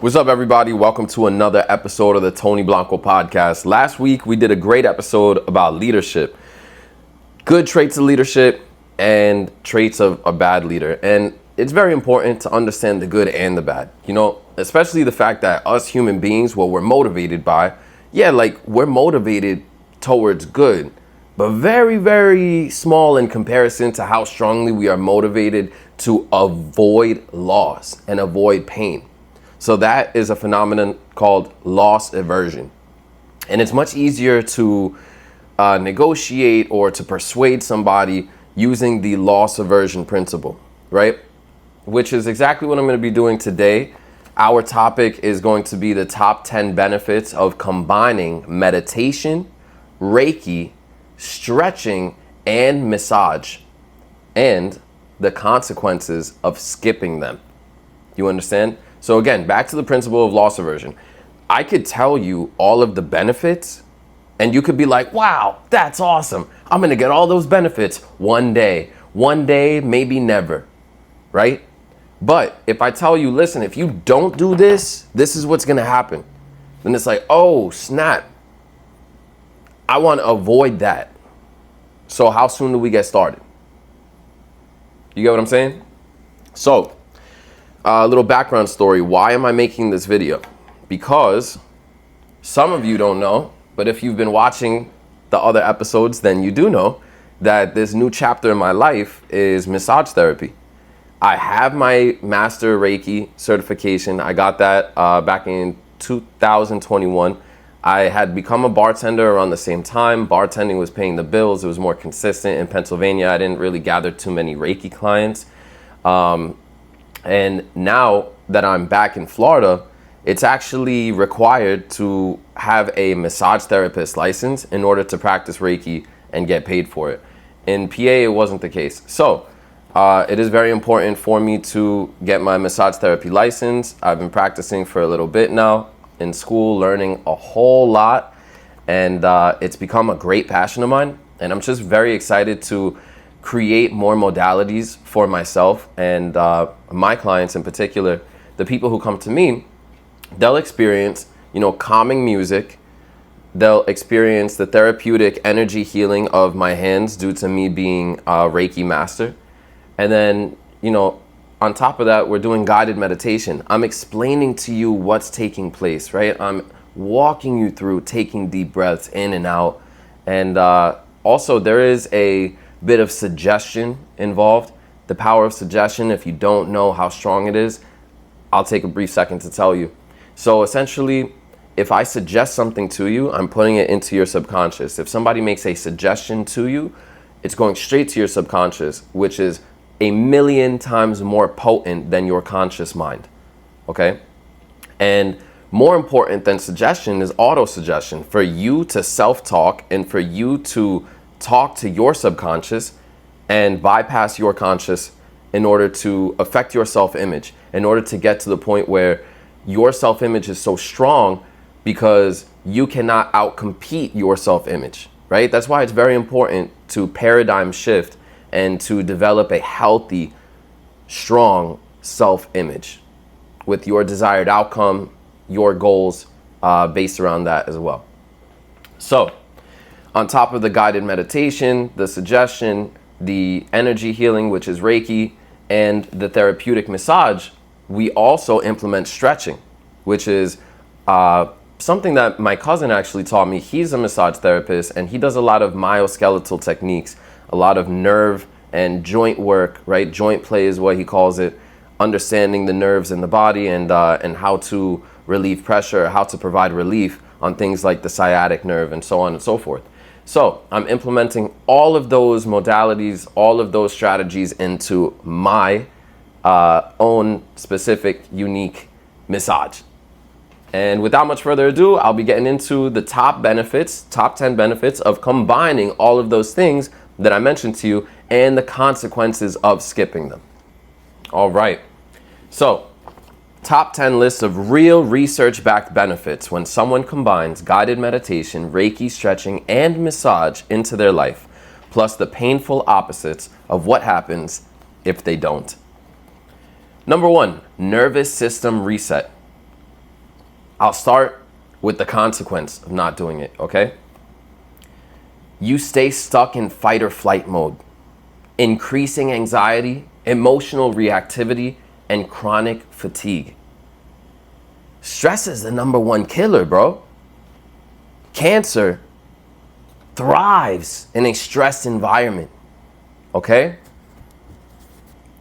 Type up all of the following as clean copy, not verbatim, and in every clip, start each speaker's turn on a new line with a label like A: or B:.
A: What's up, everybody? Welcome to another episode of the Tony Blanco podcast. Last week, we did a great episode about leadership, good traits of leadership and traits of a bad leader. And it's very important to understand the good and the bad, especially the fact that us human beings, what we're motivated by, we're motivated towards good, but very, very small in comparison to how strongly we are motivated to avoid loss and avoid pain. So that is a phenomenon called loss aversion. And it's much easier to negotiate or to persuade somebody using the loss aversion principle, right? Which is exactly what I'm going to be doing today. Our topic is going to be the top 10 benefits of combining meditation, Reiki, stretching, and massage, and the consequences of skipping them. You understand? So again, back to the principle of loss aversion. I could tell you all of the benefits and you could be like, wow, that's awesome. I'm going to get all those benefits one day, maybe never, right? But if I tell you, listen, if you don't do this, this is what's going to happen. Then it's like, oh, snap. I want to avoid that. So how soon do we get started? You get what I'm saying? So, a little background story. Why am I making this video? Because some of you don't know, but if you've been watching the other episodes, then you do know that this new chapter in my life is massage therapy. I have my Master Reiki certification. I got that back in 2021. I had become a bartender around the same time. Bartending was paying the bills. It was more consistent in Pennsylvania. I didn't really gather too many Reiki clients. And now that I'm back in Florida, it's actually required to have a massage therapist license in order to practice Reiki and get paid for it. In PA, it wasn't the case. So it is very important for me to get my massage therapy license. I've been practicing for a little bit now in school, learning a whole lot. And it's become a great passion of mine. And I'm just very excited to create more modalities for myself and my clients in particular. The people who come to me, they'll experience, calming music. They'll experience the therapeutic energy healing of my hands due to me being a Reiki master. And then, on top of that, we're doing guided meditation. I'm explaining to you what's taking place, right? I'm walking you through taking deep breaths in and out. And also there is a bit of suggestion involved. The power of suggestion, if you don't know how strong it is, I'll take a brief second to tell you. So essentially, if I suggest something to you, I'm putting it into your subconscious. If somebody makes a suggestion to you, it's going straight to your subconscious, which is 1,000,000 times more potent than your conscious mind, okay? And more important than suggestion is auto-suggestion, for you to self-talk and for you to talk to your subconscious and bypass your conscious in order to affect your self-image, in order to get to the point where your self-image is so strong because you cannot outcompete your self-image, right? That's why it's very important to paradigm shift and to develop a healthy, strong self-image with your desired outcome, your goals based around that as well. So, on top of the guided meditation, the suggestion, the energy healing, which is Reiki, and the therapeutic massage, we also implement stretching, which is something that my cousin actually taught me. He's a massage therapist and he does a lot of myoskeletal techniques, a lot of nerve and joint work, right? Joint play is what he calls it, understanding the nerves in the body and how to relieve pressure, how to provide relief on things like the sciatic nerve and so on and so forth. So I'm implementing all of those modalities, all of those strategies into my own specific, unique massage. And without much further ado, I'll be getting into the top 10 benefits of combining all of those things that I mentioned to you and the consequences of skipping them. All right. So, top 10 list of real research-backed benefits when someone combines guided meditation, Reiki, stretching, and massage into their life, plus the painful opposites of what happens if they don't. Number 1, nervous system reset. I'll start with the consequence of not doing it, okay? You stay stuck in fight or flight mode, increasing anxiety, emotional reactivity, and chronic fatigue. Stress is the number one killer, bro. Cancer thrives in a stressed environment, okay?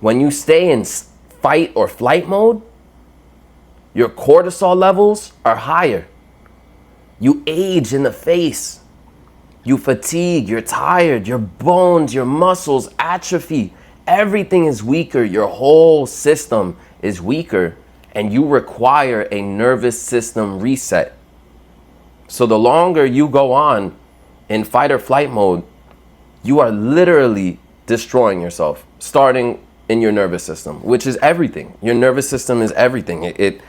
A: When you stay in fight or flight mode, your cortisol levels are higher. You age in the face. You fatigue, you're tired, your bones, your muscles atrophy. Everything is weaker. Your whole system is weaker, and you require a nervous system reset. So the longer you go on in fight or flight mode, you are literally destroying yourself, starting in your nervous system, which is everything. Your nervous system is everything. It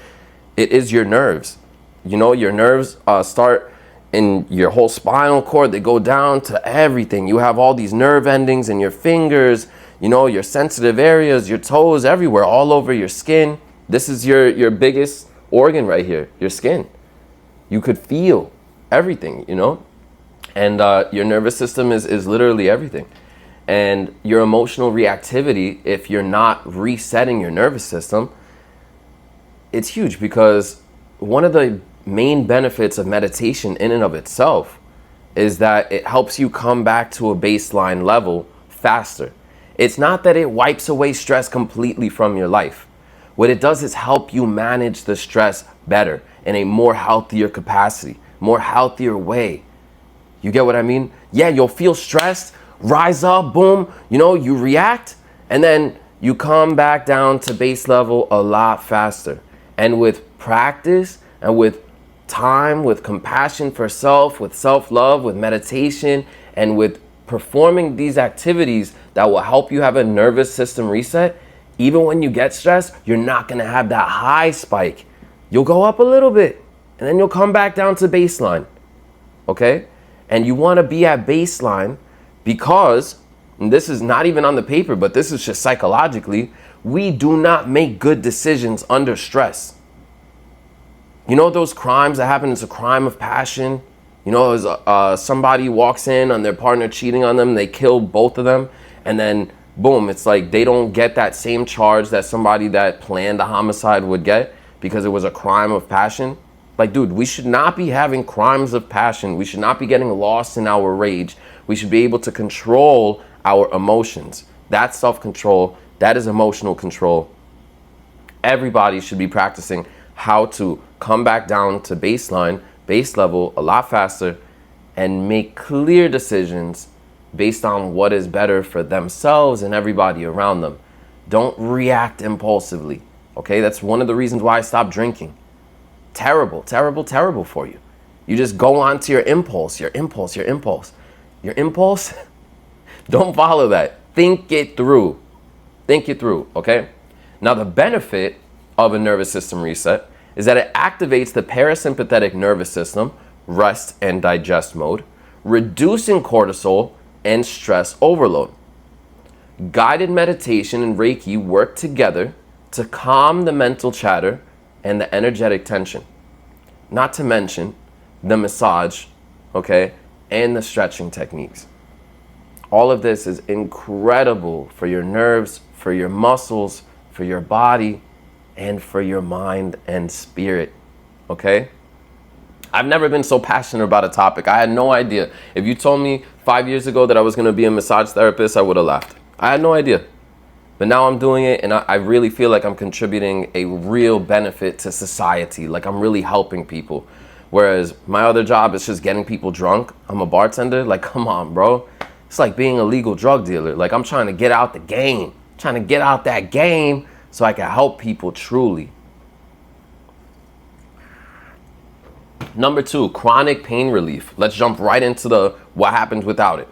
A: is your nerves. You know, your nerves start in your whole spinal cord. They go down to everything. You have all these nerve endings in your fingers, you know, your sensitive areas, your toes, everywhere, all over your skin. This is your biggest organ right here, your skin. You could feel everything, you know, and your nervous system is literally everything. And your emotional reactivity, if you're not resetting your nervous system, it's huge, because one of the main benefits of meditation in and of itself is that it helps you come back to a baseline level faster. It's not that it wipes away stress completely from your life. What it does is help you manage the stress better in a more healthier capacity, more healthier way. You get what I mean? Yeah, you'll feel stressed, rise up, boom, you know, you react, and then you come back down to base level a lot faster. And with practice and with time, with compassion for self, with self-love, with meditation, and with performing these activities that will help you have a nervous system reset, even when you get stressed, you're not gonna have that high spike. You'll go up a little bit, and then you'll come back down to baseline, okay? And you wanna be at baseline because, and this is not even on the paper, but this is just psychologically, we do not make good decisions under stress. You know those crimes that happen? It's a crime of passion. You know, as somebody walks in on their partner cheating on them, they kill both of them, and then boom, it's like they don't get that same charge that somebody that planned the homicide would get because it was a crime of passion. Like, dude, we should not be having crimes of passion. We should not be getting lost in our rage. We should be able to control our emotions. That's self-control. That is emotional control. Everybody should be practicing how to come back down to baseline, base level a lot faster, and make clear decisions based on what is better for themselves and everybody around them. Don't react impulsively, okay? That's one of the reasons why I stopped drinking. Terrible, terrible, terrible for you. You just go on to your impulse. Don't follow that. Think it through. Okay? Now, the benefit of a nervous system reset is that it activates the parasympathetic nervous system, rest and digest mode, reducing cortisol and stress overload. Guided meditation and Reiki work together to calm the mental chatter and the energetic tension. Not to mention the massage, okay, and the stretching techniques. All of this is incredible for your nerves, for your muscles, for your body, and for your mind and spirit, okay? I've never been so passionate about a topic. I had no idea. If you told me 5 years ago that I was gonna be a massage therapist, I would have laughed. I had no idea. But now I'm doing it, and I really feel like I'm contributing a real benefit to society. Like, I'm really helping people. Whereas my other job is just getting people drunk. I'm a bartender. Like, come on, bro. It's like being a legal drug dealer. Like, I'm trying to get out the game. Trying to get out that game so I can help people truly. Number 2, chronic pain relief. Let's jump right into what happens without it.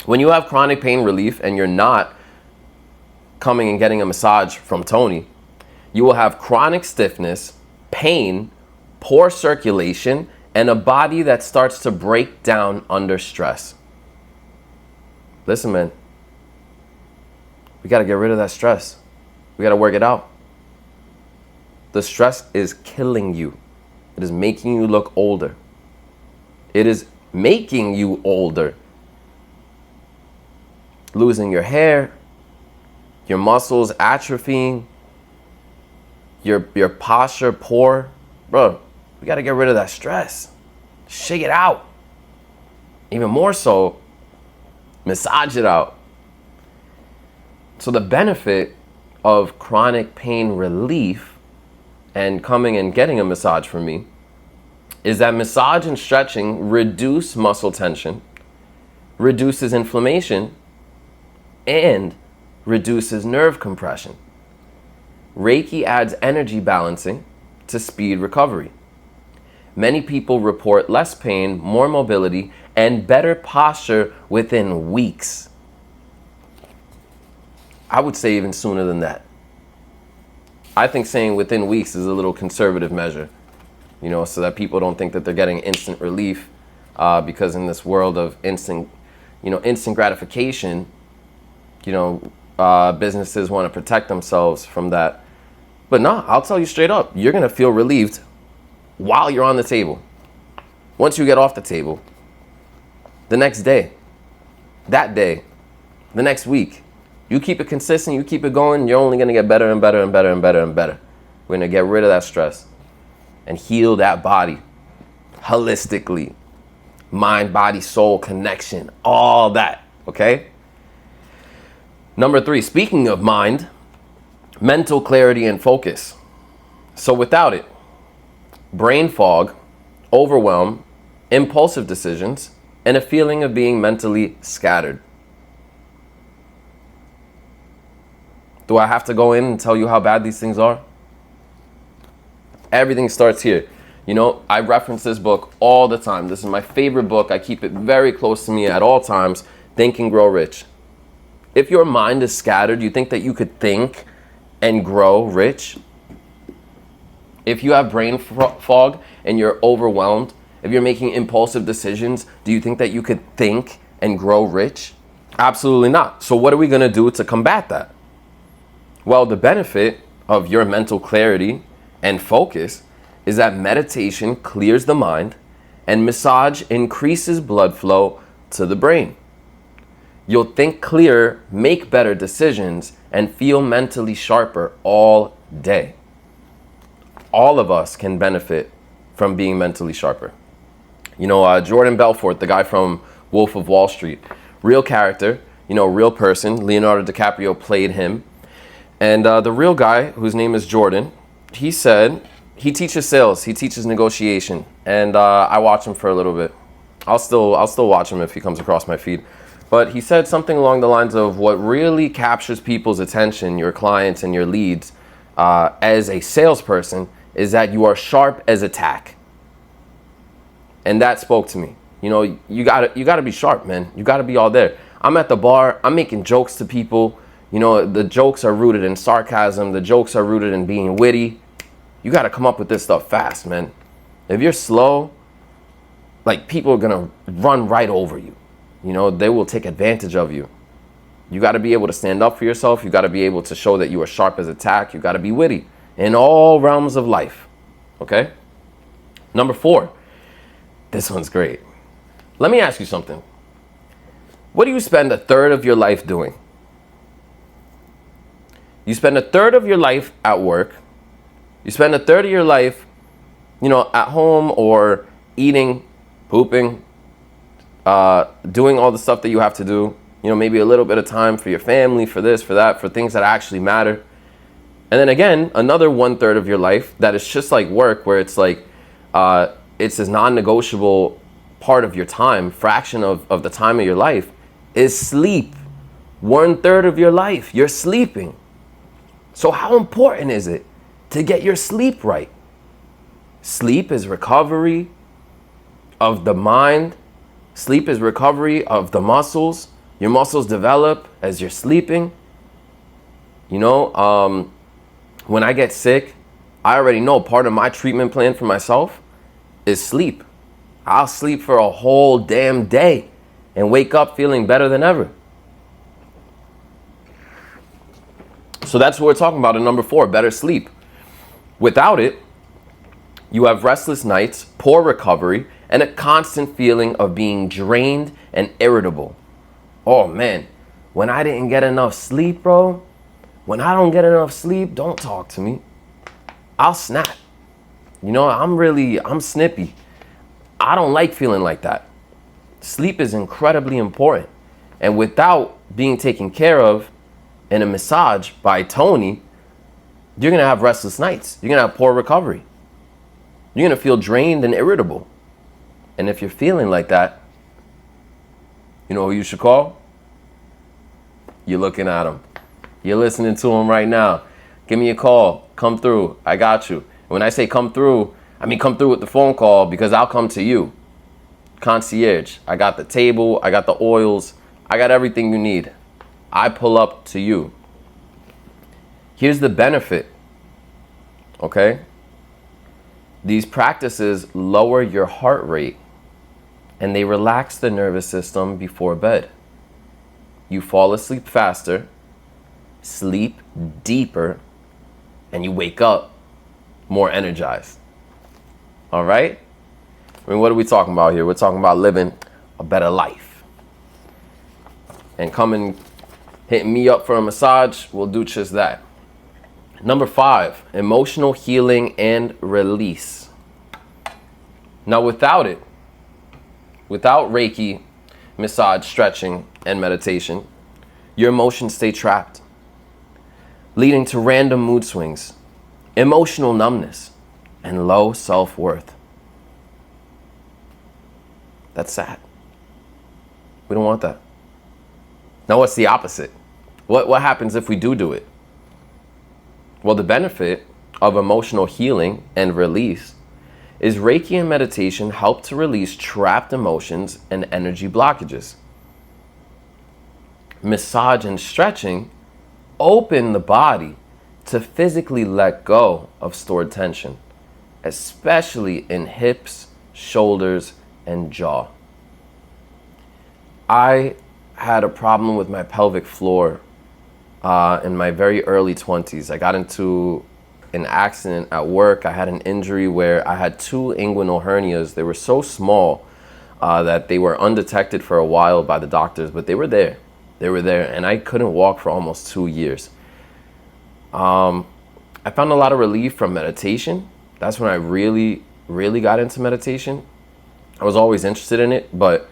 A: When you have chronic pain relief and you're not coming and getting a massage from Tony, you will have chronic stiffness, pain, poor circulation, and a body that starts to break down under stress. Listen, man, we got to get rid of that stress. We got to work it out. The stress is killing you. It is making you look older. It is making you older. Losing your hair, your muscles atrophying, your posture poor. Bro, we got to get rid of that stress. Shake it out. Even more so, massage it out. So the benefit of chronic pain relief and coming and getting a massage from me is that massage and stretching reduce muscle tension, reduces inflammation, and reduces nerve compression. Reiki adds energy balancing to speed recovery. Many people report less pain, more mobility, and better posture within weeks. I would say even sooner than that. I think saying within weeks is a little conservative measure, so that people don't think that they're getting instant relief, because in this world of instant gratification, businesses want to protect themselves from that. But no, I'll tell you straight up, you're going to feel relieved while you're on the table. Once you get off the table, the next day, that day, the next week, you keep it consistent, you keep it going, you're only going to get better and better and better and better and better. We're going to get rid of that stress and heal that body holistically. Mind, body, soul, connection, all that, okay? Number 3, speaking of mind, mental clarity and focus. So without it, brain fog, overwhelm, impulsive decisions, and a feeling of being mentally scattered. Do I have to go in and tell you how bad these things are? Everything starts here. I reference this book all the time. This is my favorite book. I keep it very close to me at all times. Think and Grow Rich. If your mind is scattered, you think that you could think and grow rich? If you have brain fog and you're overwhelmed, if you're making impulsive decisions, do you think that you could think and grow rich? Absolutely not. So what are we going to do to combat that? Well, the benefit of your mental clarity and focus is that meditation clears the mind and massage increases blood flow to the brain. You'll think clearer, make better decisions, and feel mentally sharper all day. All of us can benefit from being mentally sharper. Jordan Belfort, the guy from Wolf of Wall Street, real character, real person. Leonardo DiCaprio played him. And the real guy, whose name is Jordan, he said he teaches sales, he teaches negotiation, and I watch him for a little bit. I'll still watch him if he comes across my feed. But he said something along the lines of what really captures people's attention, your clients and your leads, as a salesperson, is that you are sharp as a tack. And that spoke to me. You gotta be sharp, man. You gotta be all there. I'm at the bar, I'm making jokes to people. The jokes are rooted in sarcasm. The jokes are rooted in being witty. You got to come up with this stuff fast, man. If you're slow, people are going to run right over you. They will take advantage of you. You got to be able to stand up for yourself. You got to be able to show that you are sharp as a tack. You got to be witty in all realms of life. Okay? Number 4. This one's great. Let me ask you something. What do you spend a third of your life doing? You spend a third of your life at work. You spend a third of your life, at home or eating, pooping, doing all the stuff that you have to do. Maybe a little bit of time for your family, for this, for that, for things that actually matter. And then again, another 1/3 of your life that is just like work, where it's it's this non-negotiable part of your time, fraction of the time of your life, is sleep. 1/3 of your life, you're sleeping. So how important is it to get your sleep right? Sleep is recovery of the mind. Sleep is recovery of the muscles. Your muscles develop as you're sleeping. When I get sick, I already know part of my treatment plan for myself is sleep. I'll sleep for a whole damn day and wake up feeling better than ever. So that's what we're talking about in number 4, better sleep. Without it, you have restless nights, poor recovery, and a constant feeling of being drained and irritable. Oh man, when I didn't get enough sleep, bro, when I don't get enough sleep, don't talk to me. I'll snap. I'm snippy. I don't like feeling like that. Sleep is incredibly important. And without being taken care of in a massage by Tony, you're going to have restless nights. You're going to have poor recovery. You're going to feel drained and irritable. And if you're feeling like that, you know who you should call? You're looking at him. You're listening to him right now. Give me a call. Come through. I got you. And when I say come through, I mean come through with the phone call, because I'll come to you. Concierge. I got the table. I got the oils. I got everything you need. I pull up to you. Here's the benefit. Okay? These practices lower your heart rate and they relax the nervous system before bed. You fall asleep faster, sleep deeper, and you wake up more energized. All right? I mean, what are we talking about here? We're talking about living a better life. And coming, hitting me up for a massage will do just that. Number 5, emotional healing and release. Now, without Reiki, massage, stretching, and meditation, your emotions stay trapped, leading to random mood swings, emotional numbness, and low self-worth. That's sad. We don't want that. Now, what's the opposite? What happens if we do it? Well, the benefit of emotional healing and release is Reiki and meditation help to release trapped emotions and energy blockages. Massage and stretching open the body to physically let go of stored tension, especially in hips, shoulders, and jaw. I had a problem with my pelvic floor in my very early 20s. I got into an accident at work. I had an injury where I had 2 inguinal hernias. They were so small that they were undetected for a while by the doctors, but they were there. They were there, and I couldn't walk for almost 2 years. I found a lot of relief from meditation. That's when I really got into meditation. I was always interested in it, but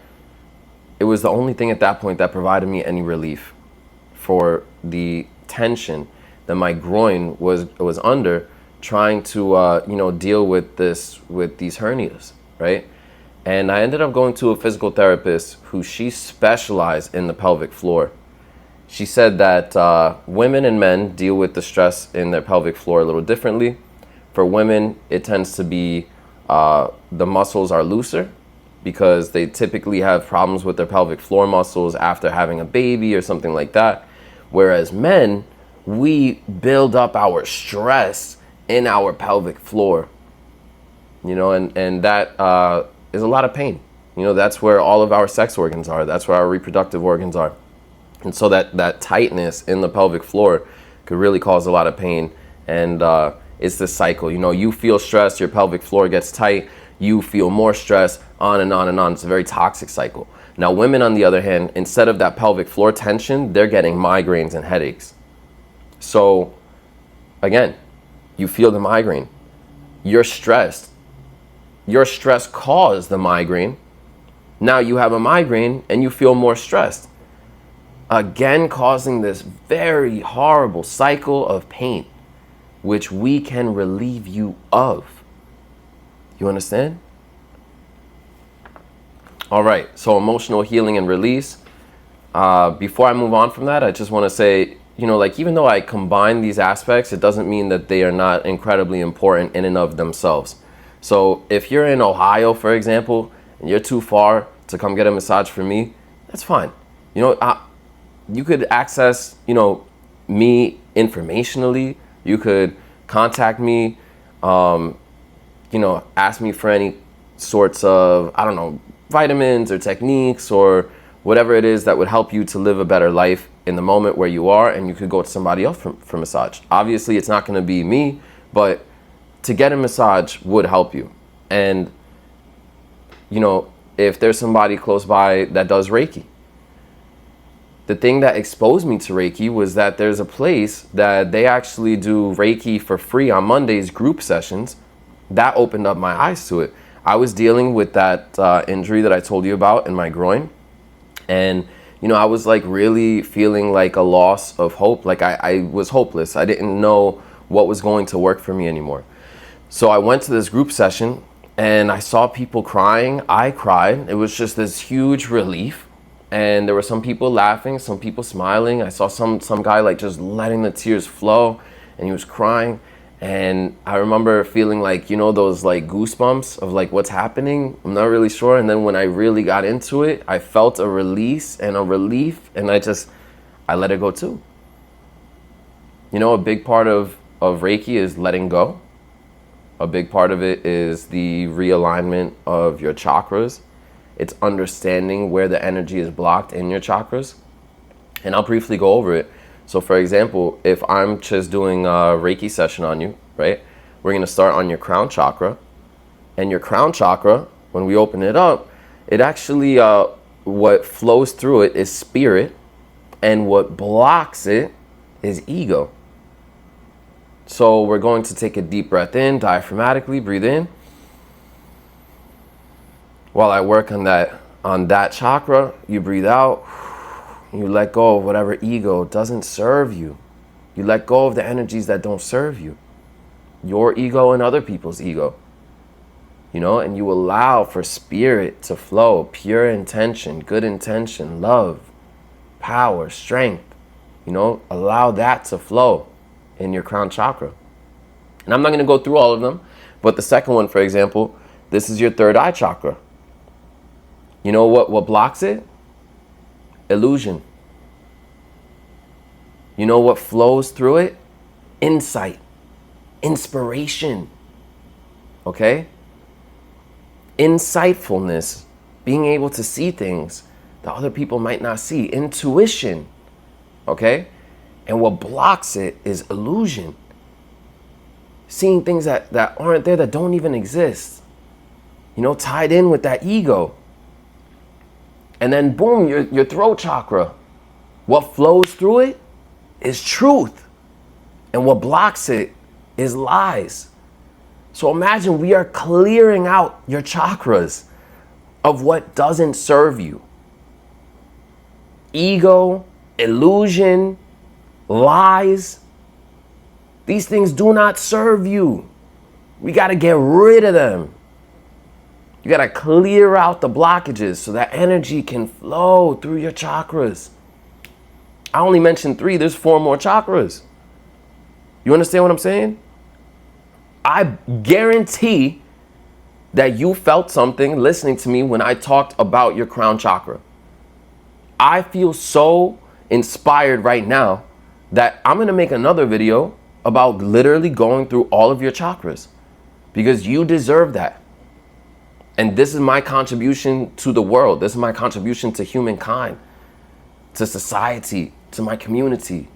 A: it was the only thing at that point that provided me any relief for the tension that my groin was under, trying to deal with these hernias, right? And I ended up going to a physical therapist who she specialized in the pelvic floor. She said that women and men deal with the stress in their pelvic floor a little differently. For women, it tends to be the muscles are looser because they typically have problems with their pelvic floor muscles after having a baby or something like that. Whereas men, we build up our stress in our pelvic floor, and that is a lot of pain. That's where all of our sex organs are. That's where our reproductive organs are. And so that tightness in the pelvic floor could really cause a lot of pain. And it's this cycle. You feel stressed, your pelvic floor gets tight, you feel more stress, on and on and on. It's a very toxic cycle. Now, women, on the other hand, instead of that pelvic floor tension, they're getting migraines and headaches. So, again, you feel the migraine. You're stressed. Your stress caused the migraine. Now you have a migraine and you feel more stressed. Again, causing this very horrible cycle of pain, which we can relieve you of. You understand? All right, so emotional healing and release. Before I move on from that, I just want to say, even though I combine these aspects, it doesn't mean that they are not incredibly important in and of themselves. So if you're in Ohio, for example, and you're too far to come get a massage from me, that's fine. You could access, me informationally. You could contact me, ask me for any sorts of, vitamins or techniques or whatever it is that would help you to live a better life in the moment where you are, and you could go to somebody else for massage. Obviously, it's not going to be me, but to get a massage would help you. And, you know, if there's somebody close by that does Reiki. The thing that exposed me to Reiki was that there's a place that they actually do Reiki for free on Mondays, group sessions. That opened up my eyes to it. I was dealing with that injury that I told you about in my groin. And, you know, I was like really feeling like a loss of hope. Like I was hopeless. I didn't know what was going to work for me anymore. So I went to this group session and I saw people crying. I cried. It was just this huge relief. And there were some people laughing, some people smiling. I saw some guy like just letting the tears flow, and he was crying. And I remember feeling like, you know, those like goosebumps of like what's happening. I'm not really sure. And then when I really got into it, I felt a release and a relief, and I let it go too. You know, a big part of Reiki is letting go. A big part of it is the realignment of your chakras. It's understanding where the energy is blocked in your chakras. And I'll briefly go over it. So for example, if I'm just doing a Reiki session on you, right? We're going to start on your crown chakra. And your crown chakra, when we open it up, it actually, what flows through it is spirit. And what blocks it is ego. So we're going to take a deep breath in, diaphragmatically, breathe in. While I work on that chakra, you breathe out, you let go of whatever ego doesn't serve you. You let go of the energies that don't serve you. Your ego and other people's ego. You know, and you allow for spirit to flow, pure intention, good intention, love, power, strength. You know, allow that to flow in your crown chakra. And I'm not going to go through all of them, but the second one, for example, this is your third eye chakra. You know what blocks it? Illusion. You know what flows through it? Insight, inspiration. Okay? Insightfulness, being able to see things that other people might not see. Intuition. Okay? And what blocks it is illusion. Seeing things that aren't there, that don't even exist. You know, tied in with that ego. And then boom, your throat chakra. What flows through it is truth. And what blocks it is lies. So imagine we are clearing out your chakras of what doesn't serve you. Ego, illusion, lies. These things do not serve you. We got to get rid of them. You got to clear out the blockages so that energy can flow through your chakras. I only mentioned 3. There's 4 more chakras. You understand what I'm saying? I guarantee that you felt something listening to me when I talked about your crown chakra. I feel so inspired right now that I'm going to make another video about literally going through all of your chakras, because you deserve that. And this is my contribution to the world. This is my contribution to humankind, to society, to my community.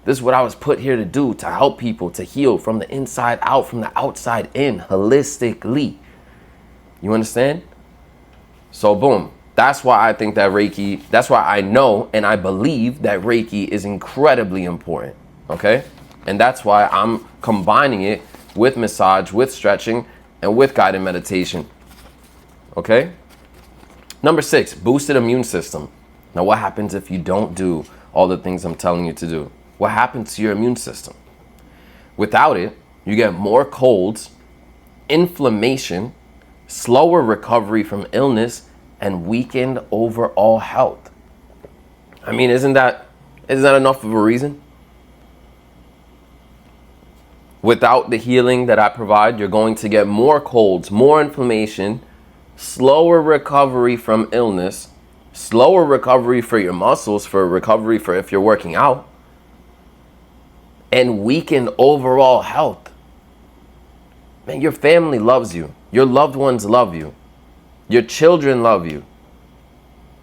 A: This is what I was put here to do, to help people, to heal from the inside out, from the outside in, holistically. You understand? So boom, that's why I think that Reiki, that's why I know and I believe that Reiki is incredibly important, okay? And that's why I'm combining it with massage, with stretching, and with guided meditation. Okay? Number 6, boosted immune system. Now, what happens if you don't do all the things I'm telling you to do? What happens to your immune system? Without it, you get more colds, inflammation, slower recovery from illness, and weakened overall health. I mean, isn't that enough of a reason? Without the healing that I provide, you're going to get more colds, more inflammation, slower recovery from illness, slower recovery for your muscles, for recovery for if you're working out, and weakened overall health. Man, your family loves you. Your loved ones love you. Your children love you.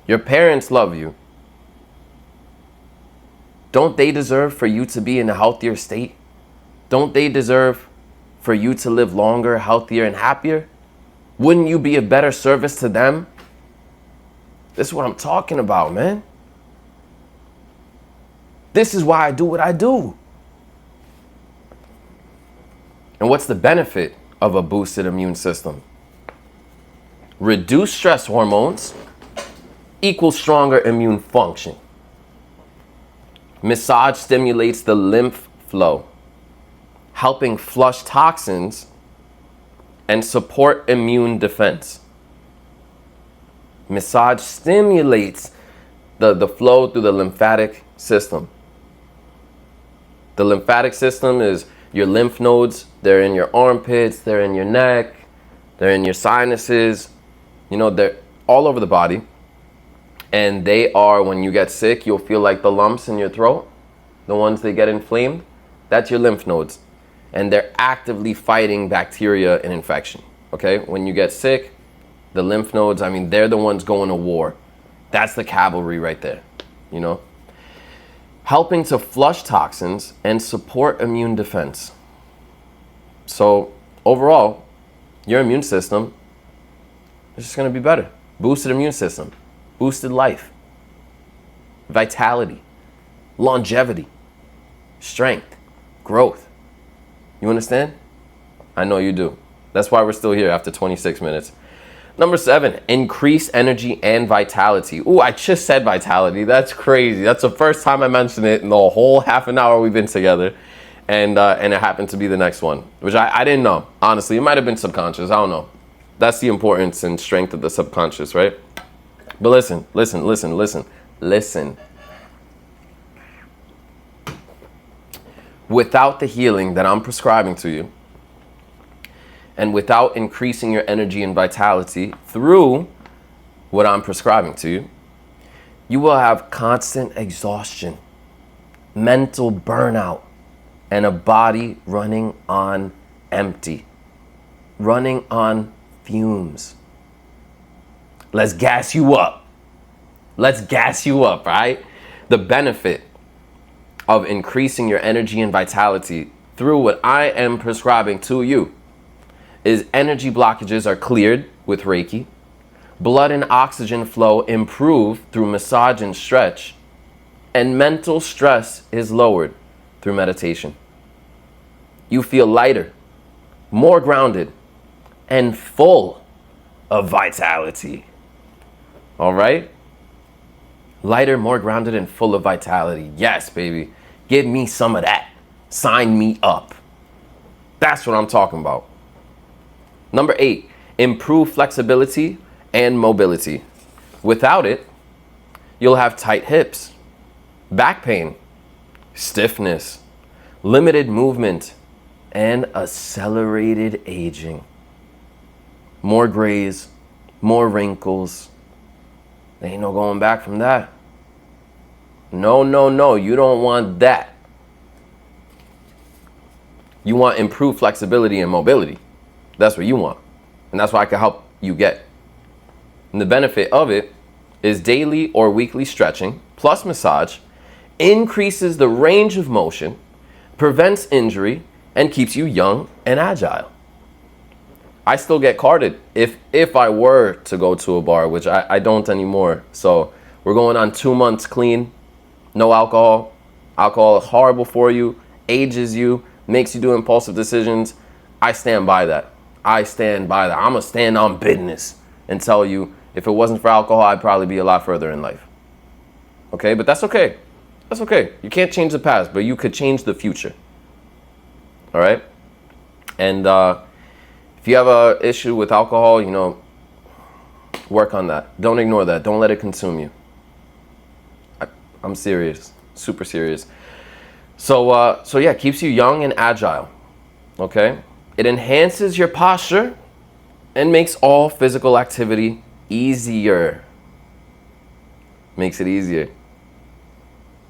A: Your parents love you. Don't they deserve for you to be in a healthier state? Don't they deserve for you to live longer, healthier, and happier? Wouldn't you be a better service to them? This is what I'm talking about, man. This is why I do what I do. And what's the benefit of a boosted immune system? Reduced stress hormones equals stronger immune function. Massage stimulates the lymph flow, helping flush toxins and support immune defense. Massage stimulates the flow through the lymphatic system. The lymphatic system is your lymph nodes. They're in your armpits, they're in your neck, they're in your sinuses. They're all over the body. And they are, when you get sick, you'll feel like the lumps in your throat, the ones that get inflamed, that's your lymph nodes. And they're actively fighting bacteria and infection, okay? When you get sick, the lymph nodes, they're the ones going to war. That's the cavalry right there, Helping to flush toxins and support immune defense. So overall, your immune system is just going to be better. Boosted immune system, boosted life, vitality, longevity, strength, growth. You understand? I know you do. That's why we're still here after 26 minutes. Number 7, increase energy and vitality. Ooh, I just said vitality. That's crazy. That's the first time I mentioned it in the whole half an hour we've been together. And it happened to be the next one, which I didn't know. Honestly, it might have been subconscious. I don't know. That's the importance and strength of the subconscious, right? But listen. Without the healing that I'm prescribing to you, and without increasing your energy and vitality through what I'm prescribing to you, you will have constant exhaustion, mental burnout, and a body running on empty, running on fumes. Let's gas you up. Right? The benefit of increasing your energy and vitality through what I am prescribing to you is energy blockages are cleared with Reiki, blood and oxygen flow improve through massage and stretch, and mental stress is lowered through meditation. You feel lighter, more grounded, and full of vitality. All right? Lighter, more grounded, and full of vitality. Yes, baby. Give me some of that. Sign me up. That's what I'm talking about. Number 8, improve flexibility and mobility. Without it, you'll have tight hips, back pain, stiffness, limited movement, and accelerated aging. More grays, more wrinkles. There ain't no going back from that. No, you don't want that. You want improved flexibility and mobility. That's what you want. And that's what I can help you get. And the benefit of it is daily or weekly stretching plus massage increases the range of motion, prevents injury, and keeps you young and agile. I still get carded if I were to go to a bar, which I don't anymore. So we're going on 2 months clean, no alcohol. Alcohol is horrible for you, ages you, makes you do impulsive decisions. I stand by that. I'm going to stand on business and tell you, if it wasn't for alcohol, I'd probably be a lot further in life. Okay, but that's okay. That's okay. You can't change the past, but you could change the future. All right? And if you have an issue with alcohol, work on that. Don't ignore that. Don't let it consume you. I'm serious. Super serious. So yeah, keeps you young and agile. Okay? It enhances your posture and makes all physical activity easier. Makes it easier.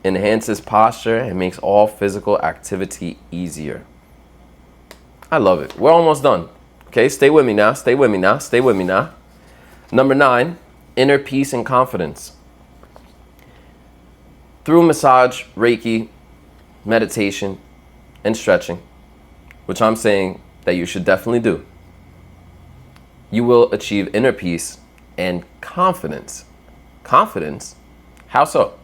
A: Enhances posture and makes all physical activity easier. I love it. We're almost done. Okay, stay with me now. Number 9, inner peace and confidence. Through massage, Reiki, meditation, and stretching, which I'm saying that you should definitely do. You will achieve inner peace and confidence. Confidence? How so?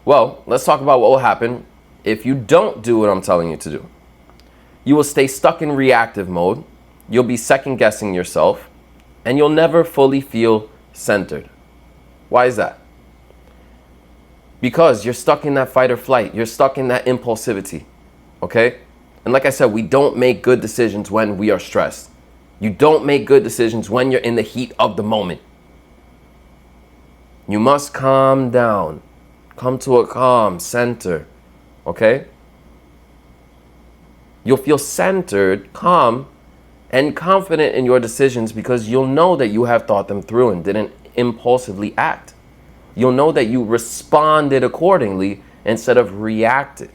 A: Well, let's talk about what will happen if you don't do what I'm telling you to do. You will stay stuck in reactive mode, you'll be second guessing yourself, and you'll never fully feel centered. Why is that? Because you're stuck in that fight or flight, you're stuck in that impulsivity, okay? And like I said, we don't make good decisions when we are stressed. You don't make good decisions when you're in the heat of the moment. You must calm down, come to a calm center, okay? You'll feel centered, calm, and confident in your decisions because you'll know that you have thought them through and didn't impulsively act. You'll know that you responded accordingly instead of reacted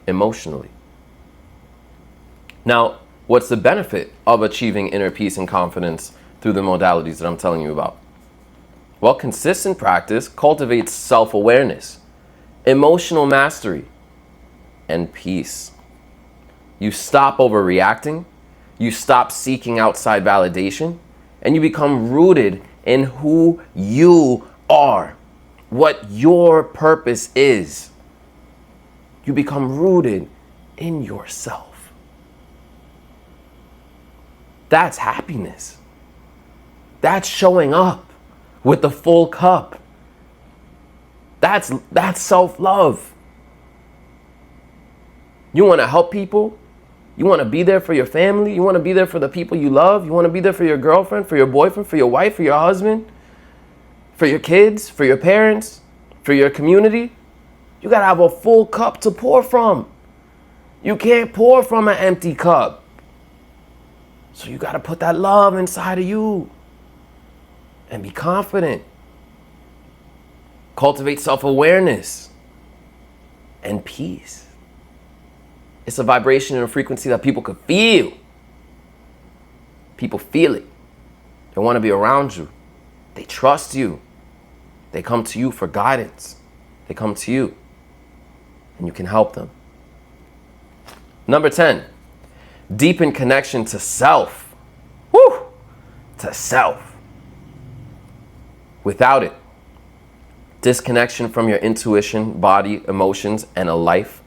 A: emotionally. Now, what's the benefit of achieving inner peace and confidence through the modalities that I'm telling you about? Well, consistent practice cultivates self-awareness, emotional mastery, and peace. You stop overreacting, you stop seeking outside validation, and you become rooted in who you are, what your purpose is. You become rooted in yourself. That's happiness. That's showing up with the full cup. That's self-love. You want to help people? You want to be there for your family? You want to be there for the people you love? You want to be there for your girlfriend, for your boyfriend, for your wife, for your husband, for your kids, for your parents, for your community? You got to have a full cup to pour from. You can't pour from an empty cup. So you got to put that love inside of you and be confident. Cultivate self-awareness and peace. It's a vibration and a frequency that people could feel. People feel it. They want to be around you. They trust you. They come to you for guidance. They come to you and you can help them. Number 10, deepen connection to self. Woo! To self. Without it, disconnection from your intuition, body, emotions, and a life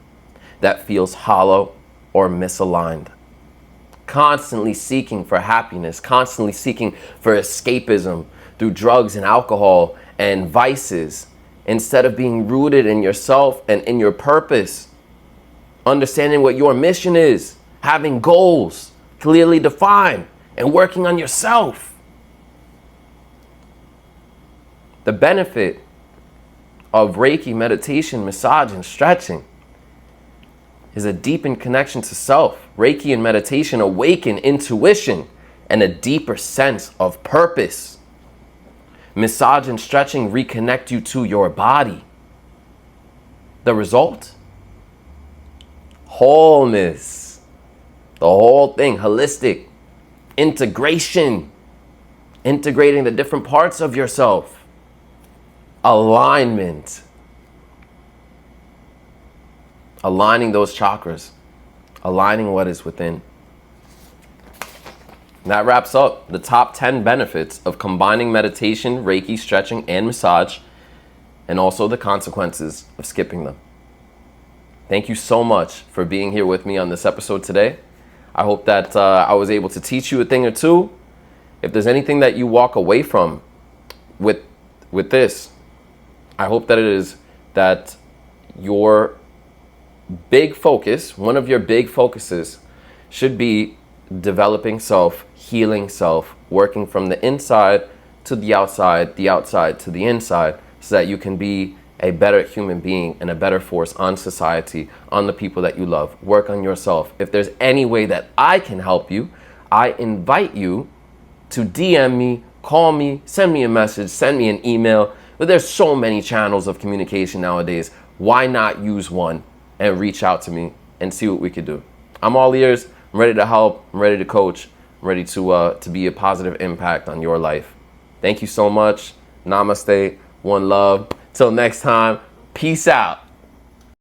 A: that feels hollow or misaligned. Constantly seeking for happiness, constantly seeking for escapism through drugs and alcohol and vices, instead of being rooted in yourself and in your purpose, understanding what your mission is, having goals clearly defined, and working on yourself. The benefit of Reiki, meditation, massage, and stretching is a deepened connection to self. Reiki and meditation awaken intuition and a deeper sense of purpose. Massage and stretching reconnect you to your body. The result? Wholeness. The whole thing, holistic. Integration. Integrating the different parts of yourself. Alignment. Aligning those chakras, aligning what is within. And that wraps up the top 10 benefits of combining meditation, Reiki, stretching, and massage, and also the consequences of skipping them. Thank you so much for being here with me on this episode today. I hope that I was able to teach you a thing or two. If there's anything that you walk away from with this, I hope that it is that your big focus, one of your big focuses should be developing self, healing self, working from the inside to the outside to the inside, so that you can be a better human being and a better force on society, on the people that you love. Work on yourself. If there's any way that I can help you, I invite you to DM me, call me, send me a message, send me an email. But there's so many channels of communication nowadays. Why not use one and reach out to me and see what we could do? I'm all ears. I'm ready to help. I'm ready to coach. I'm ready to be a positive impact on your life. Thank you so much. Namaste. One love. Till next time. Peace out.